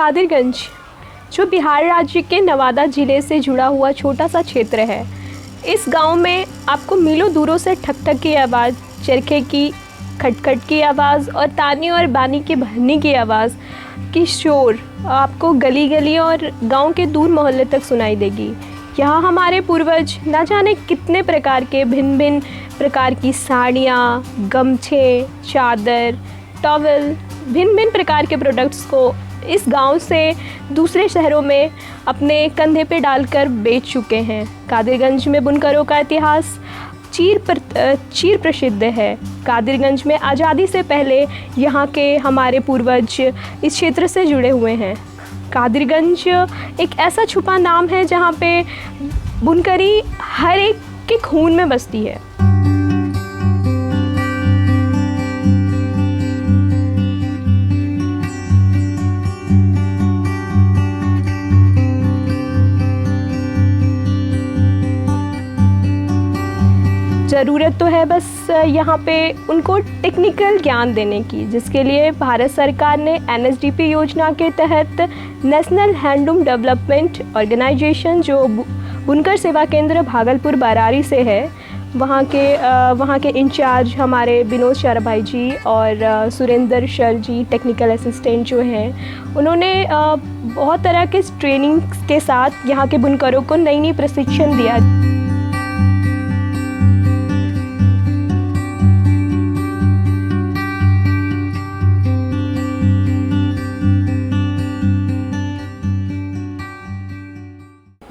कादिरगंज जो बिहार राज्य के नवादा ज़िले से जुड़ा हुआ छोटा सा क्षेत्र है। इस गांव में आपको मीलों दूरों से ठक ठक की आवाज़, चरखे की खटखट की आवाज़ और तानी और बानी के भरने की आवाज़ की शोर आपको गली गली और गांव के दूर मोहल्ले तक सुनाई देगी। यहाँ हमारे पूर्वज न जाने कितने प्रकार के भिन्न भिन्न प्रकार की साड़ियाँ, गमछे, चादर, टॉवल, भिन्न भिन्न प्रकार के प्रोडक्ट्स को इस गांव से दूसरे शहरों में अपने कंधे पे डालकर बेच चुके हैं। कादिरगंज में बुनकरों का इतिहास चीर प्रसिद्ध है। कादिरगंज में आज़ादी से पहले यहाँ के हमारे पूर्वज इस क्षेत्र से जुड़े हुए हैं। कादिरगंज एक ऐसा छुपा नाम है जहाँ पे बुनकरी हर एक के खून में बसती है। ज़रूरत तो है बस यहाँ पे उनको टेक्निकल ज्ञान देने की, जिसके लिए भारत सरकार ने NSDP योजना के तहत नेशनल हैंडलूम डेवलपमेंट ऑर्गेनाइजेशन जो बुनकर सेवा केंद्र भागलपुर बरारी से है, वहाँ के इंचार्ज हमारे विनोद साराभाई जी और सुरेंद्र सर जी टेक्निकल असिस्टेंट जो हैं, उन्होंने बहुत तरह के ट्रेनिंग के साथ यहाँ के बुनकरों को नई नई प्रशिक्षण दिया।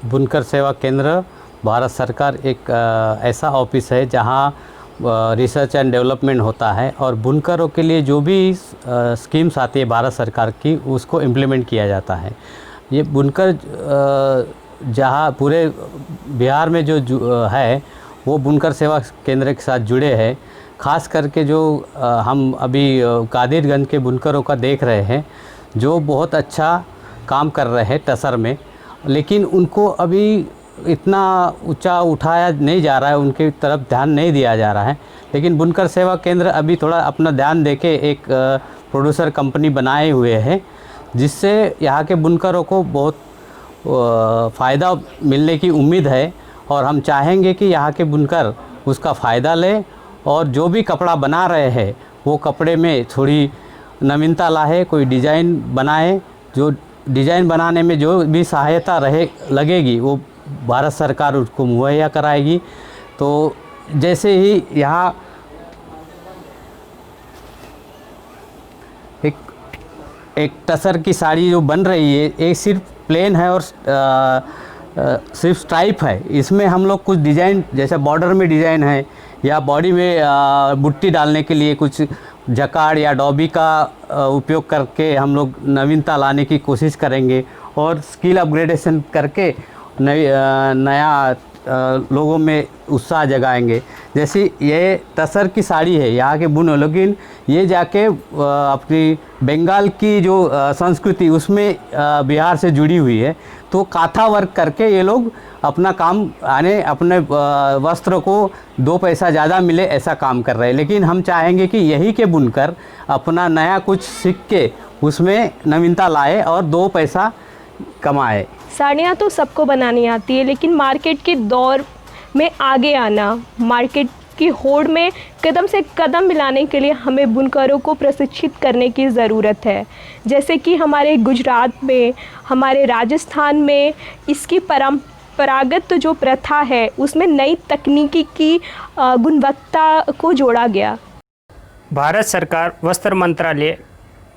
बुनकर सेवा केंद्र भारत सरकार एक ऐसा ऑफिस है जहां रिसर्च एंड डेवलपमेंट होता है और बुनकरों के लिए जो भी स्कीम्स आती है भारत सरकार की उसको इम्प्लीमेंट किया जाता है। ये बुनकर जहां पूरे बिहार में जो है वो बुनकर सेवा केंद्र के साथ जुड़े हैं। ख़ास करके जो हम अभी कादिरगंज के बुनकरों का देख रहे हैं जो बहुत अच्छा काम कर रहे हैं टसर में, लेकिन उनको अभी इतना ऊंचा उठाया नहीं जा रहा है, उनकी तरफ ध्यान नहीं दिया जा रहा है। लेकिन बुनकर सेवा केंद्र अभी थोड़ा अपना ध्यान देके एक प्रोड्यूसर कंपनी बनाए हुए हैं जिससे यहाँ के बुनकरों को बहुत फ़ायदा मिलने की उम्मीद है और हम चाहेंगे कि यहाँ के बुनकर उसका फ़ायदा लें और जो भी कपड़ा बना रहे हैं वो कपड़े में थोड़ी नवीनता लाए, कोई डिज़ाइन बनाए। जो डिज़ाइन बनाने में जो भी सहायता लगेगी वो भारत सरकार उसको मुहैया कराएगी। तो जैसे ही यहाँ एक टसर की साड़ी जो बन रही है ये सिर्फ प्लेन है और सिर्फ स्ट्राइप है। इसमें हम लोग कुछ डिज़ाइन जैसे बॉर्डर में डिज़ाइन है या बॉडी में बुट्टी डालने के लिए कुछ जकार्ड या डॉबी का उपयोग करके हम लोग नवीनता लाने की कोशिश करेंगे और स्किल अपग्रेडेशन करके नया लोगों में उत्साह जगाएंगे। जैसे ये टसर की साड़ी है यहाँ के बुनो, लेकिन ये जाके अपनी बंगाल की जो संस्कृति उसमें बिहार से जुड़ी हुई है। तो काथा वर्क करके ये लोग अपना काम अपने वस्त्र को 2 पैसा ज़्यादा मिले ऐसा काम कर रहे हैं। लेकिन हम चाहेंगे कि यही के बुनकर अपना नया कुछ सीख के उसमें नवीनता लाए और 2 पैसा कमाए। साड़ियाँ तो सबको बनानी आती है, लेकिन मार्केट के दौर में आगे आना, मार्केट की होड़ में कदम से कदम मिलाने के लिए हमें बुनकरों को प्रशिक्षित करने की ज़रूरत है। जैसे कि हमारे गुजरात में, हमारे राजस्थान में इसकी परंपरागत जो प्रथा है उसमें नई तकनीकी की गुणवत्ता को जोड़ा गया। भारत सरकार वस्त्र मंत्रालय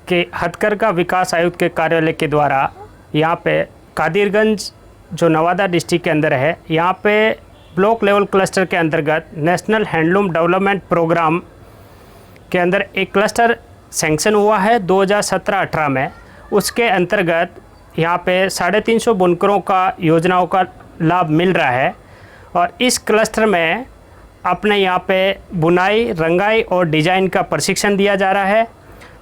के हथकरघा विकास आयुक्त के कार्यालय के द्वारा यहाँ पे कादिरगंज जो नवादा डिस्ट्रिक्ट के अंदर है, यहाँ पे ब्लॉक लेवल क्लस्टर के अंतर्गत नेशनल हैंडलूम डेवलपमेंट प्रोग्राम के अंदर एक क्लस्टर सैंक्शन हुआ है 2017-18 में। उसके अंतर्गत यहाँ पे 350 बुनकरों का योजनाओं का लाभ मिल रहा है और इस क्लस्टर में अपने यहाँ पे बुनाई, रंगाई और डिज़ाइन का प्रशिक्षण दिया जा रहा है।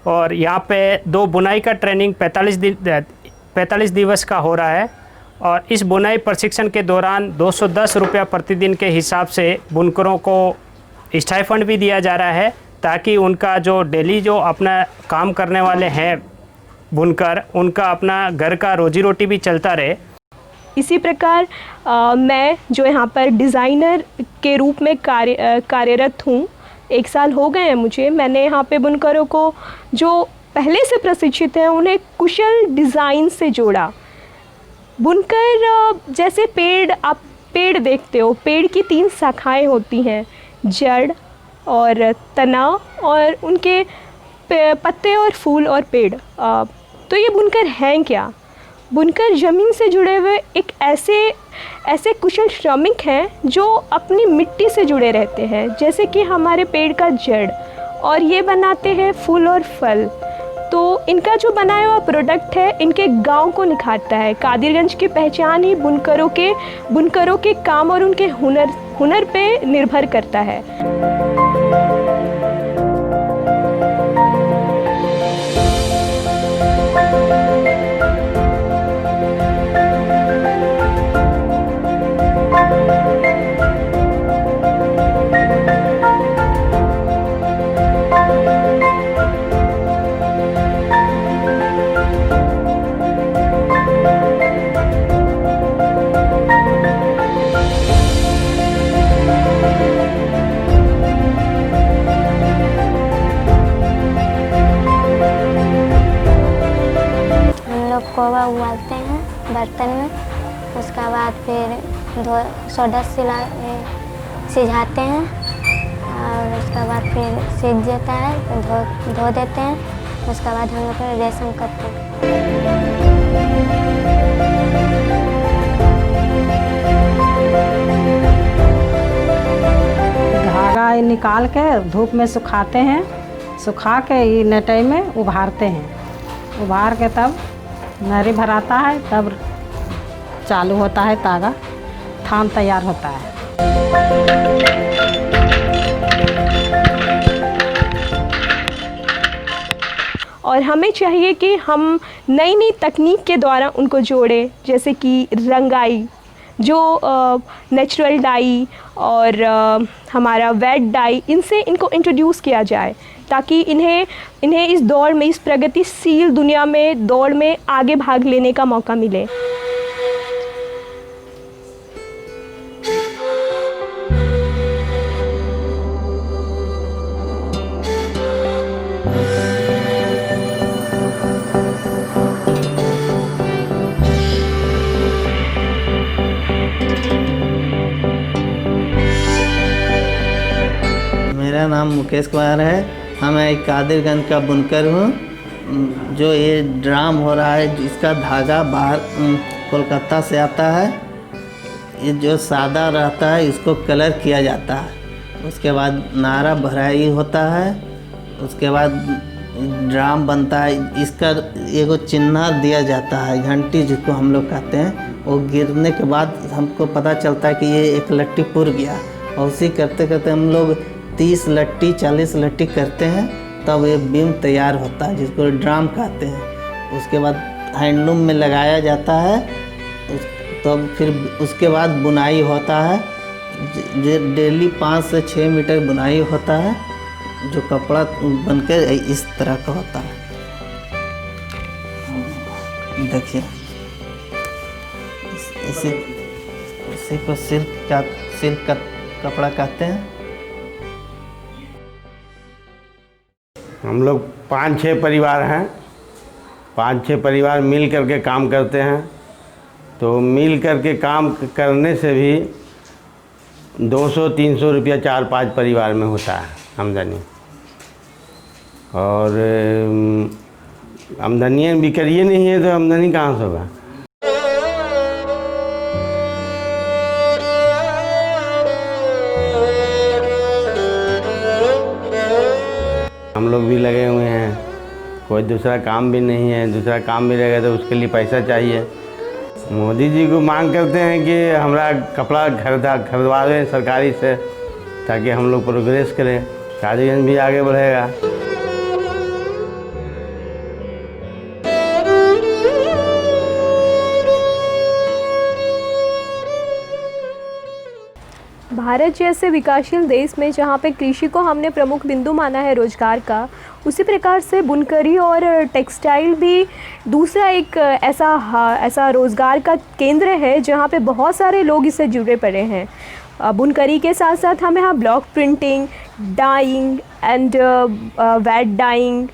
और यहाँ पे 2 बुनाई का ट्रेनिंग 45 दिवस का हो रहा है और इस बुनाई प्रशिक्षण के दौरान 210 रुपया प्रतिदिन के हिसाब से बुनकरों को स्टाइफंड भी दिया जा रहा है ताकि उनका जो डेली जो अपना काम करने वाले हैं बुनकर उनका अपना घर का रोजी रोटी भी चलता रहे। इसी प्रकार मैं जो यहाँ पर डिज़ाइनर के रूप में कार्यरत हूँ। 1 साल हो गए हैं मुझे। मैंने यहाँ पे बुनकरों को जो पहले से प्रशिक्षित हैं उन्हें कुशल डिज़ाइन से जोड़ा। बुनकर जैसे आप पेड़ देखते हो, पेड़ की 3 शाखाएं होती हैं, जड़ और तना और उनके पत्ते और फूल और पेड़। तो ये बुनकर हैं क्या? बुनकर ज़मीन से जुड़े हुए एक ऐसे कुशल श्रमिक हैं जो अपनी मिट्टी से जुड़े रहते हैं, जैसे कि हमारे पेड़ का जड़, और ये बनाते हैं फूल और फल। तो इनका जो बनाया हुआ प्रोडक्ट है इनके गांव को निखारता है। कादिरगंज की पहचान ही बुनकरों के काम और उनके हुनर पे निर्भर करता है। कोवा उबालते हैं बर्तन में, उसके बाद फिर सोडा सिझाते हैं और उसके बाद फिर सीज जाता है तो धो देते हैं। उसके बाद हम लोग रेशम करते हैं। धागा निकाल के धूप में सुखाते हैं, सुखा के ये नटई में उभारते हैं, उभार के तब नरी भराता है, तब चालू होता है तागा, थान तैयार होता है। और हमें चाहिए कि हम नई नई तकनीक के द्वारा उनको जोड़ें, जैसे कि रंगाई, जो नेचुरल डाई और हमारा वेट डाई, इनसे इनको इंट्रोड्यूस किया जाए ताकि इन्हें इस दौड़ में, इस प्रगतिशील दुनिया में दौड़ में आगे भाग लेने का मौका मिले। मेरा नाम मुकेश कुमार है। मैं एक कादिरगंज का बुनकर हूँ। जो ये ड्राम हो रहा है जिसका धागा बाहर कोलकाता से आता है, ये जो सादा रहता है इसको कलर किया जाता है। उसके बाद नारा भराई होता है, उसके बाद ड्राम बनता है। इसका एगो चिन्ह दिया जाता है, घंटी जिसको हम लोग कहते हैं। वो गिरने के बाद हमको पता चलता है कि ये एक लट्टी पुर गया, और उसी करते करते हम लोग 30 लट्टी 40 लट्टी करते हैं, तब ये बीम तैयार होता है जिसको ड्राम कहते हैं। उसके बाद हैंडलूम में लगाया जाता है, तब फिर उसके बाद बुनाई होता है। डेली 5 से 6 मीटर बुनाई होता है, जो कपड़ा बनकर इस तरह का होता है। देखिए, इसी को सिल्क का कपड़ा कहते हैं। हम लोग 5-6 परिवार हैं। 5-6 परिवार मिल करके काम करते हैं। तो मिल करके काम करने से भी 200-300 रुपया 4-5 परिवार में होता है आमदनी। और आमदनी भी करिए नहीं है तो आमदनी कहाँ से होगा। हम लोग भी लगे हुए हैं, कोई दूसरा काम भी नहीं है। दूसरा काम भी रहेगा तो उसके लिए पैसा चाहिए। मोदी जी को मांग करते हैं कि हमारा कपड़ा खरीदवा दें सरकारी से, ताकि हम लोग प्रोग्रेस करें, कादिरगंज भी आगे बढ़ेगा। भारत जैसे विकासशील देश में जहाँ पे कृषि को हमने प्रमुख बिंदु माना है रोजगार का, उसी प्रकार से बुनकरी और टेक्सटाइल भी दूसरा एक ऐसा रोजगार का केंद्र है जहाँ पे बहुत सारे लोग इससे जुड़े पड़े हैं। बुनकरी के साथ साथ हम यहाँ block printing, dyeing and wet dyeing,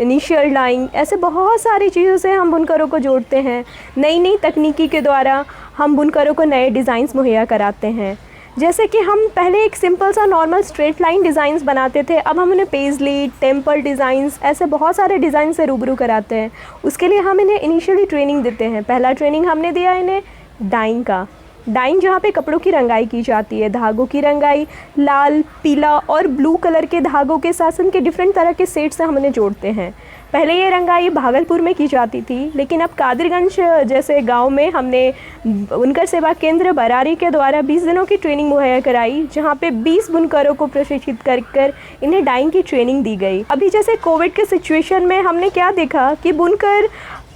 initial dyeing, ऐसे बहुत सारी चीज़ों से हम बुनकरों को जोड़ते हैं। नई नई तकनीकी के द्वारा हम बुनकरों को नए डिज़ाइंस मुहैया कराते हैं। जैसे कि हम पहले एक सिंपल सा नॉर्मल स्ट्रेट लाइन डिज़ाइंस बनाते थे, अब हम उन्हें पेजली, टेम्पल डिज़ाइंस, ऐसे बहुत सारे डिज़ाइन से रूबरू कराते हैं। उसके लिए हम इन्हें इनिशियली ट्रेनिंग देते हैं। पहला ट्रेनिंग हमने दिया इन्हें डाइंग का। डाइंग जहाँ पे कपड़ों की रंगाई की जाती है, धागों की रंगाई लाल, पीला और ब्लू कलर के धागों के साथ उनके डिफरेंट तरह के सेट से हम उन्हें जोड़ते हैं। पहले ये रंगाई भागलपुर में की जाती थी, लेकिन अब कादिरगंज जैसे गांव में हमने बुनकर सेवा केंद्र बरारी के द्वारा 20 दिनों की ट्रेनिंग मुहैया कराई, जहां पे 20 बुनकरों को प्रशिक्षित कर इन्हें डाइंग की ट्रेनिंग दी गई। अभी जैसे कोविड के सिचुएशन में हमने क्या देखा कि बुनकर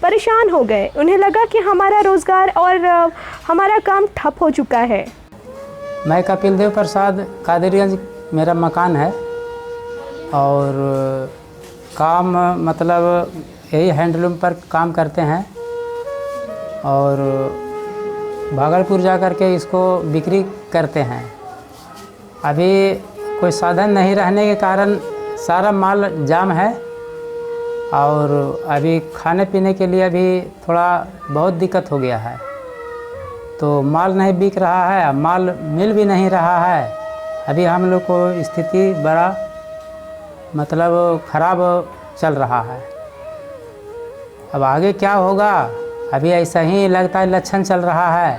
परेशान हो गए, उन्हें लगा कि हमारा रोज़गार और हमारा काम ठप हो चुका है। मैं कपिल देव प्रसाद, कादिरगंज मेरा मकान है और काम मतलब यही हैंडलूम पर काम करते हैं और भागलपुर जा कर के इसको बिक्री करते हैं। अभी कोई साधन नहीं रहने के कारण सारा माल जाम है और अभी खाने पीने के लिए अभी थोड़ा बहुत दिक्कत हो गया है, तो माल नहीं बिक रहा है, माल मिल भी नहीं रहा है। अभी हम लोग को स्थिति बड़ा मतलब ख़राब चल रहा है। अब आगे क्या होगा, अभी ऐसा ही लगता है लक्षण चल रहा है,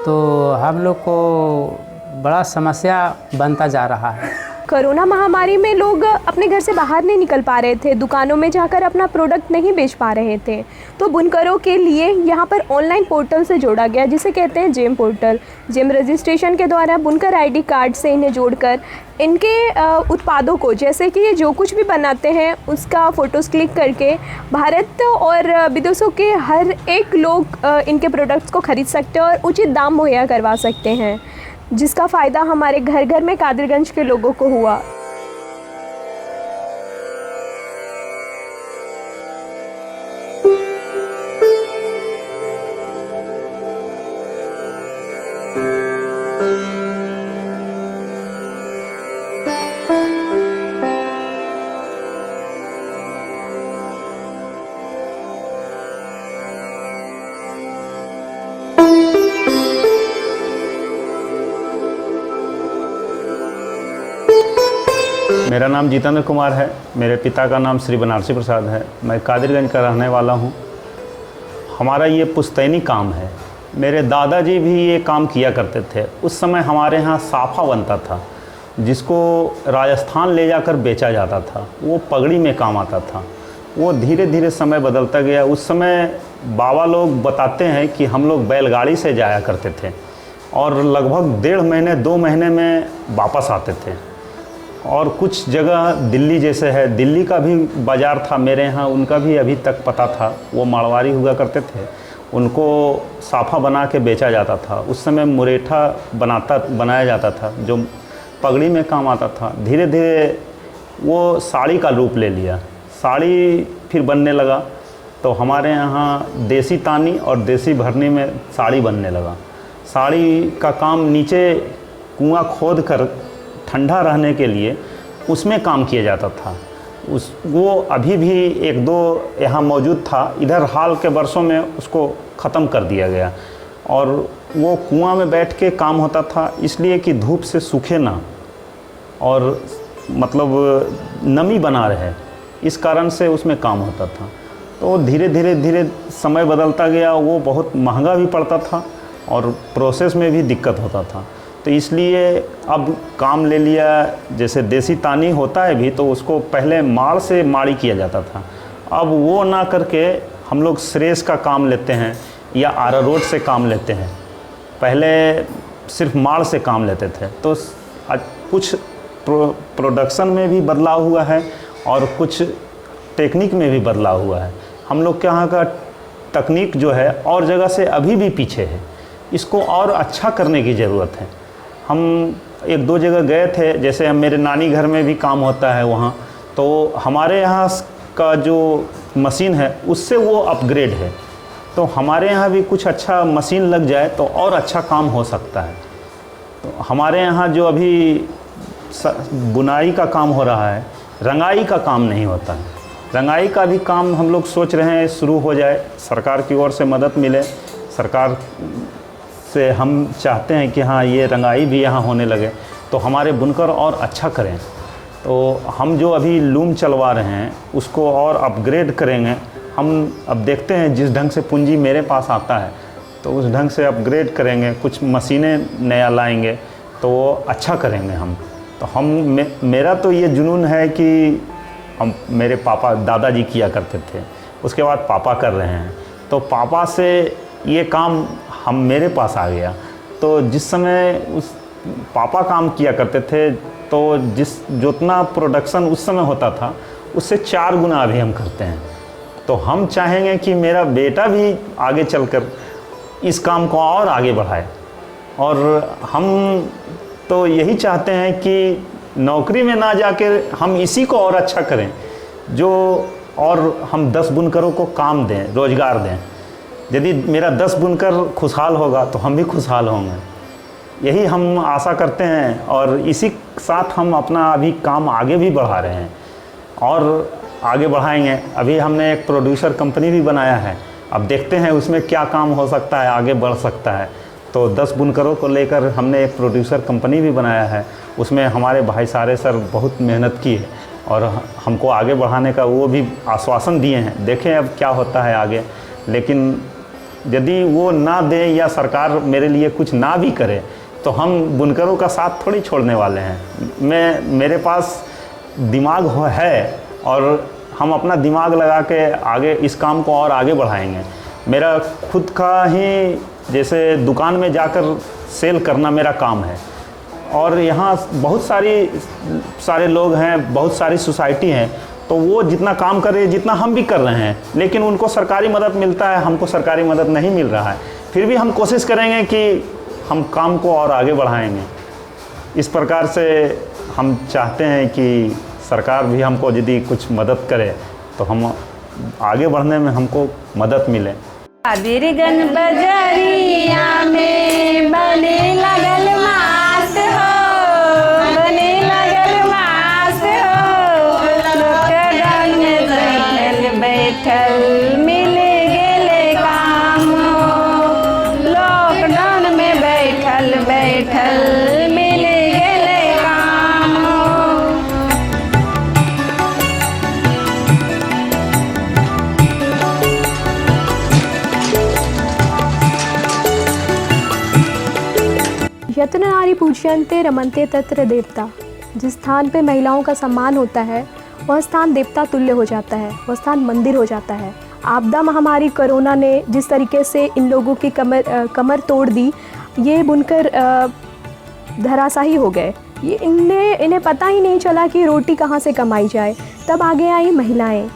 तो हम लोग को बड़ा समस्या बनता जा रहा है। कोरोना महामारी में लोग अपने घर से बाहर नहीं निकल पा रहे थे, दुकानों में जाकर अपना प्रोडक्ट नहीं बेच पा रहे थे, तो बुनकरों के लिए यहाँ पर ऑनलाइन पोर्टल से जोड़ा गया जिसे कहते हैं जेम पोर्टल। जेम रजिस्ट्रेशन के द्वारा बुनकर आईडी कार्ड से इन्हें जोड़कर इनके उत्पादों को, जैसे कि ये जो कुछ भी बनाते हैं उसका फ़ोटोज़ क्लिक करके भारत और विदेशों के हर एक लोग इनके प्रोडक्ट्स को ख़रीद सकते हैं और उचित दाम मुहैया करवा सकते हैं, जिसका फ़ायदा हमारे घर घर में कादिरगंज के लोगों को हुआ। मेरा नाम जितेंद्र कुमार है। मेरे पिता का नाम श्री बनारसी प्रसाद है। मैं कादिरगंज का रहने वाला हूँ। हमारा ये पुश्तैनी काम है। मेरे दादाजी भी ये काम किया करते थे। उस समय हमारे यहाँ साफ़ा बनता था जिसको राजस्थान ले जाकर बेचा जाता था। वो पगड़ी में काम आता था। वो धीरे धीरे समय बदलता गया। उस समय बाबा लोग बताते हैं कि हम लोग बैलगाड़ी से जाया करते थे और लगभग 1.5 महीने 2 महीने में वापस आते थे। और कुछ जगह दिल्ली जैसे है, दिल्ली का भी बाज़ार था मेरे यहाँ, उनका भी अभी तक पता था। वो मारवाड़ी हुआ करते थे, उनको साफ़ा बना के बेचा जाता था। उस समय मुरेठा बनाया जाता था जो पगड़ी में काम आता था। धीरे धीरे वो साड़ी का रूप ले लिया। साड़ी फिर बनने लगा तो हमारे यहाँ देसी तानी और देसी भरनी में साड़ी बनने लगा। साड़ी का काम नीचे कुआं खोद कर ठंडा रहने के लिए उसमें काम किया जाता था। वो अभी भी 1-2 यहाँ मौजूद था। इधर हाल के वर्षों में उसको ख़त्म कर दिया गया और वो कुआं में बैठ के काम होता था, इसलिए कि धूप से सूखे ना और मतलब नमी बना रहे, इस कारण से उसमें काम होता था। तो धीरे धीरे समय बदलता गया। वो बहुत महंगा भी पड़ता था और प्रोसेस में भी दिक्कत होता था, तो इसलिए अब काम ले लिया। जैसे देसी तानी होता है भी तो उसको पहले माड़ से माड़ी किया जाता था। अब वो ना करके हम लोग श्रेष्ठ का काम लेते हैं या आरारोट से काम लेते हैं। पहले सिर्फ माड़ से काम लेते थे। तो कुछ प्रोडक्शन में भी बदलाव हुआ है और कुछ टेक्निक में भी बदलाव हुआ है। हम लोग के यहाँ का तकनीक जो है और जगह से अभी भी पीछे है। इसको और अच्छा करने की ज़रूरत है। हम एक दो जगह गए थे, जैसे मेरे नानी घर में भी काम होता है वहाँ, तो हमारे यहाँ का जो मशीन है उससे वो अपग्रेड है। तो हमारे यहाँ भी कुछ अच्छा मशीन लग जाए तो और अच्छा काम हो सकता है। तो हमारे यहाँ जो अभी बुनाई का काम हो रहा है, रंगाई का काम नहीं होता है। रंगाई का भी काम हम लोग सोच रहे हैं शुरू हो जाए, सरकार की ओर से मदद मिले। सरकार से हम चाहते हैं कि हाँ ये रंगाई भी यहाँ होने लगे तो हमारे बुनकर और अच्छा करें। तो हम जो अभी लूम चलवा रहे हैं उसको और अपग्रेड करेंगे। हम अब देखते हैं जिस ढंग से पूंजी मेरे पास आता है तो उस ढंग से अपग्रेड करेंगे, कुछ मशीनें नया लाएंगे तो वो अच्छा करेंगे हम। तो मेरा तो ये जुनून है कि हम मेरे पापा दादाजी किया करते थे, उसके बाद पापा कर रहे हैं, तो पापा से ये काम हम मेरे पास आ गया। तो जिस समय उस पापा काम किया करते थे तो जितना प्रोडक्शन उस समय होता था उससे 4 गुना अभी हम करते हैं। तो हम चाहेंगे कि मेरा बेटा भी आगे चलकर इस काम को और आगे बढ़ाए। और हम तो यही चाहते हैं कि नौकरी में ना जाकर हम इसी को और अच्छा करें, जो और हम 10 बुनकरों को काम दें, रोज़गार दें। यदि मेरा 10 बुनकर खुशहाल होगा तो हम भी खुशहाल होंगे, यही हम आशा करते हैं। और इसी साथ हम अपना अभी काम आगे भी बढ़ा रहे हैं और आगे बढ़ाएंगे। अभी हमने एक प्रोड्यूसर कंपनी भी बनाया है, अब देखते हैं उसमें क्या काम हो सकता है, आगे बढ़ सकता है। तो 10 बुनकरों को लेकर हमने एक प्रोड्यूसर कंपनी भी बनाया है, उसमें हमारे भाई सारे सर बहुत मेहनत की है और हमको आगे बढ़ाने का वो भी आश्वासन दिए हैं। देखें अब क्या होता है आगे, लेकिन यदि वो ना दे या सरकार मेरे लिए कुछ ना भी करे तो हम बुनकरों का साथ थोड़ी छोड़ने वाले हैं। मेरे पास दिमाग है और हम अपना दिमाग लगा के आगे इस काम को और आगे बढ़ाएंगे। मेरा खुद का ही जैसे दुकान में जाकर सेल करना मेरा काम है और यहाँ बहुत सारे लोग हैं, बहुत सारी सोसाइटी हैं, तो वो जितना काम कर रहे हैं जितना हम भी कर रहे हैं, लेकिन उनको सरकारी मदद मिलता है, हमको सरकारी मदद नहीं मिल रहा है। फिर भी हम कोशिश करेंगे कि हम काम को और आगे बढ़ाएंगे। इस प्रकार से हम चाहते हैं कि सरकार भी हमको यदि कुछ मदद करे तो हम आगे बढ़ने में हमको मदद मिले। कादिरगंज बजरिया में बने लगल मास हो, बने लगल मास हो, लॉकडाउन में बैठल बैठल मिल गेले काम हो, लॉकडाउन में बैठल बैठल मिल गेले काम हो। यत्न नारी पूज्यन्ते रमन्ते तत्र देवता। जिस स्थान पे महिलाओं का सम्मान होता है वह स्थान देवता तुल्य हो जाता है, वह स्थान मंदिर हो जाता है। आपदा महामारी कोरोना ने जिस तरीके से इन लोगों की कमर तोड़ दी, ये बुनकर धराशाही हो गए। ये इन्हें पता ही नहीं चला कि रोटी कहाँ से कमाई जाए। तब आगे आई महिलाएं,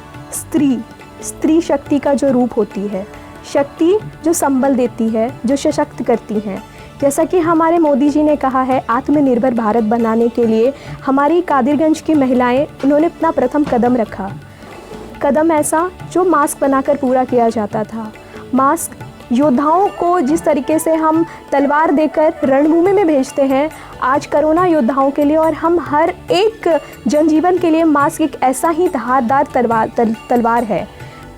स्त्री शक्ति का जो रूप होती है, शक्ति जो संबल देती है, जो सशक्त करती हैं। जैसा कि हमारे मोदी जी ने कहा है, आत्मनिर्भर भारत बनाने के लिए हमारी कादिरगंज की महिलाएं, उन्होंने अपना प्रथम कदम रखा। कदम ऐसा जो मास्क बनाकर पूरा किया जाता था। मास्क योद्धाओं को जिस तरीके से हम तलवार देकर रणभूमि में भेजते हैं, आज कोरोना योद्धाओं के लिए और हम हर एक जनजीवन के लिए मास्क एक ऐसा ही धारदार तलवार है,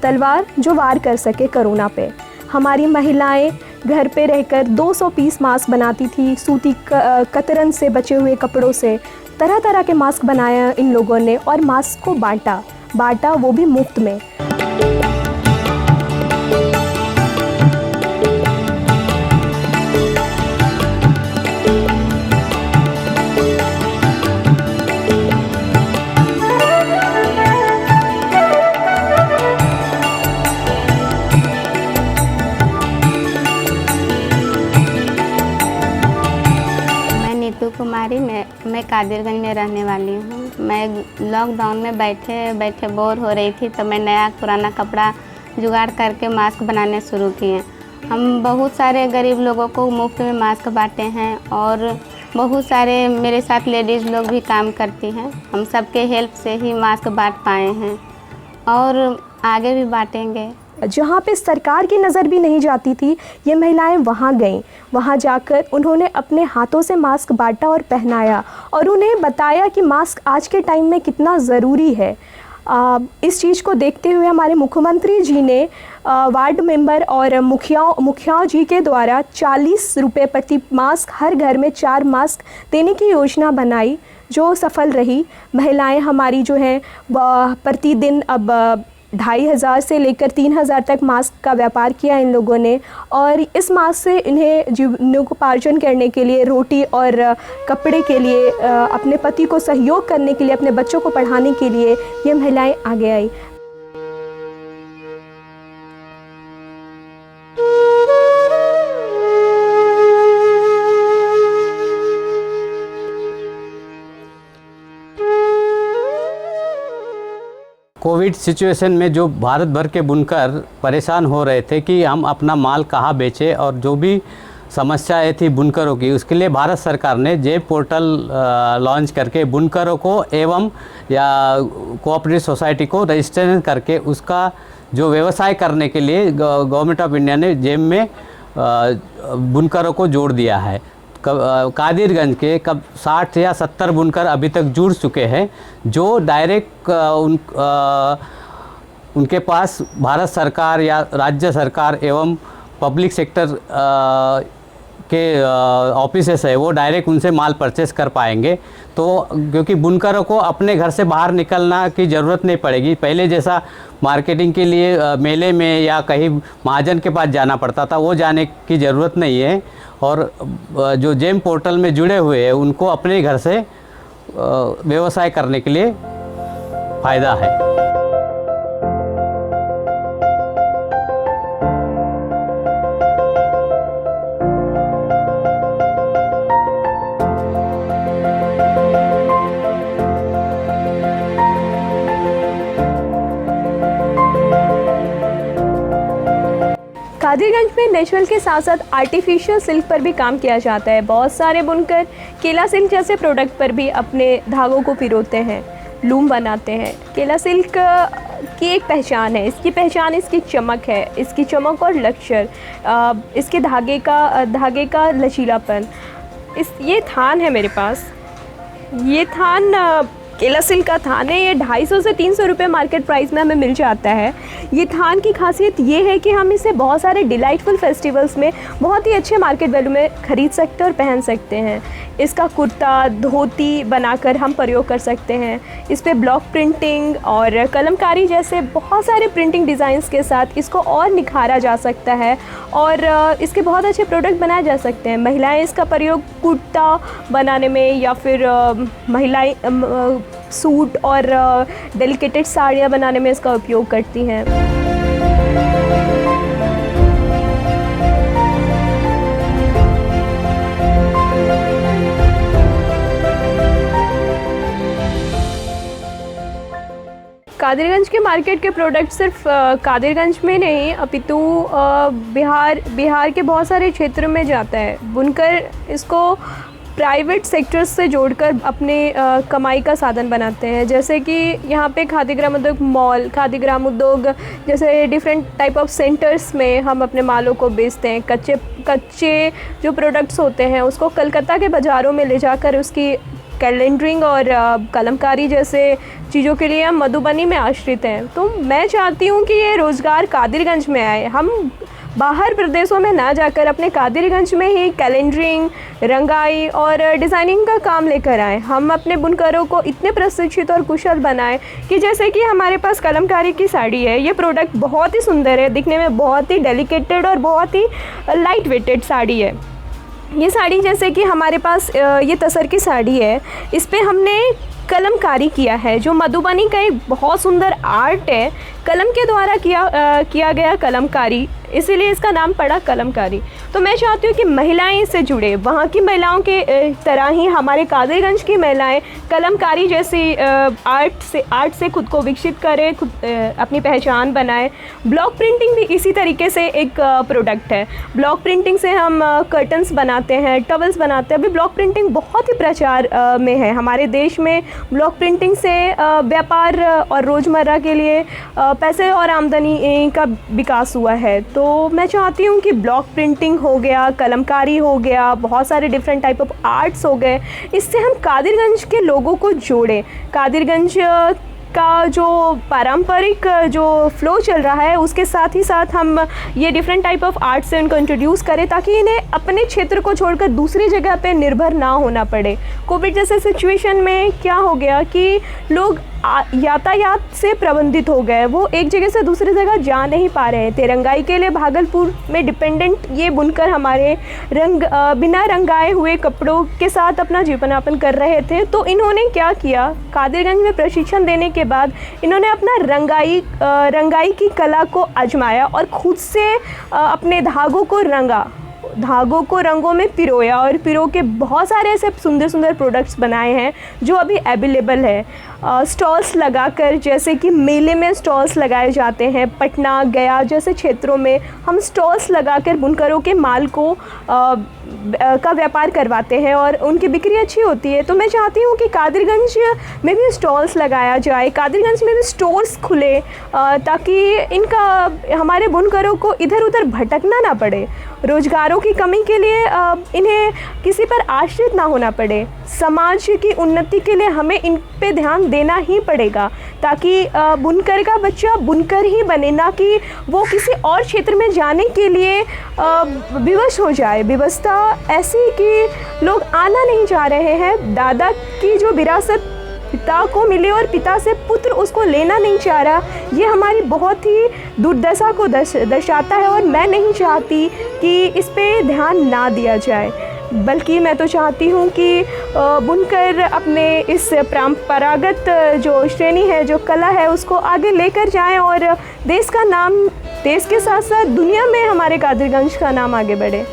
तलवार जो वार कर सके कोरोना पे। हमारी महिलाएं घर पे रहकर 200 पीस मास्क बनाती थी, सूती कतरन से बचे हुए कपड़ों से तरह तरह के मास्क बनाया इन लोगों ने और मास्क को बांटा वो भी मुफ्त में। कुमारी मैं कादिरगंज में रहने वाली हूँ। मैं लॉकडाउन में बैठे बोर हो रही थी, तो मैं नया पुराना कपड़ा जुगाड़ करके मास्क बनाने शुरू किए। हम बहुत सारे गरीब लोगों को मुफ्त में मास्क बांटे हैं और बहुत सारे मेरे साथ लेडीज़ लोग भी काम करती हैं। हम सबके हेल्प से ही मास्क बांट पाए हैं और आगे भी बांटेंगे। जहाँ पे सरकार की नज़र भी नहीं जाती थी, ये महिलाएं वहाँ गईं। वहाँ जाकर उन्होंने अपने हाथों से मास्क बांटा और पहनाया और उन्हें बताया कि मास्क आज के टाइम में कितना ज़रूरी है। इस चीज़ को देखते हुए हमारे मुख्यमंत्री जी ने वार्ड मेंबर और मुखियाओं जी के द्वारा 40 रुपये प्रति मास्क, हर घर में 4 मास्क देने की योजना बनाई, जो सफल रही। महिलाएं हमारी जो हैं प्रतिदिन अब 2500 से लेकर 3000 तक मास्क का व्यापार किया इन लोगों ने, और इस मास्क से इन्हें जीवनोपार्जन करने के लिए, रोटी और कपड़े के लिए, अपने पति को सहयोग करने के लिए, अपने बच्चों को पढ़ाने के लिए ये महिलाएं आगे आई। कोविड सिचुएशन में जो भारत भर के बुनकर परेशान हो रहे थे कि हम अपना माल कहाँ बेचें, और जो भी समस्याएं थी बुनकरों की, उसके लिए भारत सरकार ने जेम पोर्टल लॉन्च करके बुनकरों को एवं या कोऑपरेटिव सोसाइटी को रजिस्ट्रेशन करके उसका जो व्यवसाय करने के लिए गवर्नमेंट ऑफ इंडिया ने जेम में बुनकरों को जोड़ दिया है। कादिरगंज के 60 या 70 बुनकर अभी तक जुड़ चुके हैं, जो डायरेक्ट उनके पास भारत सरकार या राज्य सरकार एवं पब्लिक सेक्टर के ऑफिसेस है, वो डायरेक्ट उनसे माल परचेस कर पाएंगे। तो क्योंकि बुनकरों को अपने घर से बाहर निकलना की ज़रूरत नहीं पड़ेगी। पहले जैसा मार्केटिंग के लिए मेले में या कहीं महाजन के पास जाना पड़ता था, वो जाने की ज़रूरत नहीं है। और जो जेम पोर्टल में जुड़े हुए हैं उनको अपने घर से व्यवसाय करने के लिए फ़ायदा है। कादिरगंज में नेचुरल के साथ साथ आर्टिफिशियल सिल्क पर भी काम किया जाता है। बहुत सारे बुनकर केला सिल्क जैसे प्रोडक्ट पर भी अपने धागों को पिरोते हैं, लूम बनाते हैं। केला सिल्क की एक पहचान है, इसकी पहचान इसकी चमक है, इसकी चमक और लक्ष्य, इसके धागे का लचीलापन। ये थान है मेरे पास, ये थान केला सिल्क का थान है। ये 250 से 300 रुपये मार्केट प्राइस में हमें मिल जाता है। ये थान की खासियत ये है कि हम इसे बहुत सारे डिलाइटफुल फेस्टिवल्स में बहुत ही अच्छे मार्केट वैल्यू में ख़रीद सकते हैं और पहन सकते हैं। इसका कुर्ता, धोती बनाकर हम प्रयोग कर सकते हैं। इस पर ब्लॉक प्रिंटिंग और कलमकारी जैसे बहुत सारे प्रिंटिंग डिज़ाइंस के साथ इसको और निखारा जा सकता है और इसके बहुत अच्छे प्रोडक्ट बनाए जा सकते हैं। महिलाएं इसका प्रयोग कुर्ता बनाने में या फिर महिलाएं सूट और डेलिकेटेड साड़ियाँ बनाने में इसका उपयोग करती हैं। कादिरगंज के मार्केट के प्रोडक्ट सिर्फ कादिरगंज में नहीं अपितु बिहार के बहुत सारे क्षेत्रों में जाता है। बुनकर इसको प्राइवेट सेक्टर्स से जोड़कर अपने कमाई का साधन बनाते हैं। जैसे कि यहाँ पे खादी ग्राम उद्योग मॉल, खादी ग्राम उद्योग जैसे डिफरेंट टाइप ऑफ सेंटर्स में हम अपने मालों को बेचते हैं। कच्चे जो प्रोडक्ट्स होते हैं उसको कलकत्ता के बाज़ारों में ले जाकर उसकी कैलेंडरिंग और कलमकारी जैसे चीज़ों के लिए हम मधुबनी में आश्रित हैं। तो मैं चाहती हूँ कि ये रोज़गार कादिरगंज में आए। हम बाहर प्रदेशों में ना जाकर अपने कादिरगंज में ही कैलेंडरिंग, रंगाई और डिज़ाइनिंग का काम लेकर आएँ। हम अपने बुनकरों को इतने प्रशिक्षित और कुशल बनाएं कि जैसे कि हमारे पास कलमकारी की साड़ी है। ये प्रोडक्ट बहुत ही सुंदर है, दिखने में बहुत ही डेलिकेटेड और बहुत ही लाइट वेटेड साड़ी है। ये साड़ी जैसे कि हमारे पास ये तसर की साड़ी है, इस पे हमने कलमकारी किया है, जो मधुबनी का एक बहुत सुंदर आर्ट है, कलम के द्वारा किया गया कलमकारी, इसीलिए इसका नाम पड़ा कलमकारी। तो मैं चाहती हूँ कि महिलाएं इससे जुड़े, वहाँ की महिलाओं के तरह ही हमारे कादिरगंज की महिलाएं कलमकारी जैसी आर्ट से खुद को विकसित करें, खुद अपनी पहचान बनाएं। ब्लॉक प्रिंटिंग भी इसी तरीके से एक प्रोडक्ट है। ब्लॉक प्रिंटिंग से हम कर्टन्स बनाते हैं, टॉवल्स बनाते हैं। अभी ब्लॉक प्रिंटिंग बहुत ही प्रचार में है हमारे देश में। ब्लॉक प्रिंटिंग से व्यापार और रोज़मर्रा के लिए पैसे और आमदनी का विकास हुआ है। तो मैं चाहती हूँ कि ब्लॉक प्रिंटिंग हो गया, कलमकारी हो गया, बहुत सारे डिफरेंट टाइप ऑफ आर्ट्स हो गए, इससे हम कादिरगंज के लोगों को जोड़ें। कादिरगंज का जो पारंपरिक जो फ्लो चल रहा है उसके साथ ही साथ हम ये डिफरेंट टाइप ऑफ आर्ट से उनको इंट्रोड्यूस करें, ताकि इन्हें अपने क्षेत्र को छोड़कर दूसरी जगह पे निर्भर ना होना पड़े। कोविड जैसे सिचुएशन में क्या हो गया कि लोग यातायात से प्रबंधित हो गए, वो एक जगह से दूसरी जगह जा नहीं पा रहे हैं। तिरंगाई के लिए भागलपुर में डिपेंडेंट ये बुनकर हमारे बिना रंगाए हुए कपड़ों के साथ अपना जीवनयापन कर रहे थे। तो इन्होंने क्या किया, कादिरगंज में प्रशिक्षण देने के बाद इन्होंने अपना रंगाई की कला को आजमाया और खुद से अपने धागों को रंगों में पिरोया और पिरो के बहुत सारे ऐसे सुंदर सुंदर प्रोडक्ट्स बनाए हैं जो अभी अवेलेबल है। स्टॉल्स लगाकर, जैसे कि मेले में स्टॉल्स लगाए जाते हैं, पटना, गया जैसे क्षेत्रों में हम स्टॉल्स लगाकर बुनकरों के माल को का व्यापार करवाते हैं और उनकी बिक्री अच्छी होती है। तो मैं चाहती हूँ कि कादिरगंज में भी स्टॉल्स लगाया जाए, कादिरगंज में भी स्टोर्स खुले, ताकि हमारे बुनकरों को इधर उधर भटकना ना पड़े, रोज़गारों की कमी के लिए इन्हें किसी पर आश्रित ना होना पड़े। समाज की उन्नति के लिए हमें इन पे ध्यान देना ही पड़ेगा, ताकि बुनकर का बच्चा बुनकर ही बने, ना कि वो किसी और क्षेत्र में जाने के लिए विवश हो जाए। व्यवस्था ऐसी कि लोग आना नहीं चाह रहे हैं। दादा की जो विरासत पिता को मिले और पिता से पुत्र उसको लेना नहीं चाह रहा, ये हमारी बहुत ही दुर्दशा को दर्शाता है। और मैं नहीं चाहती कि इस पे ध्यान ना दिया जाए, बल्कि मैं तो चाहती हूँ कि बुनकर अपने इस परंपरागत जो श्रेणी है, जो कला है, उसको आगे लेकर जाएं और देश का नाम, देश के साथ साथ दुनिया में हमारे कादिरगंज का नाम आगे बढ़े।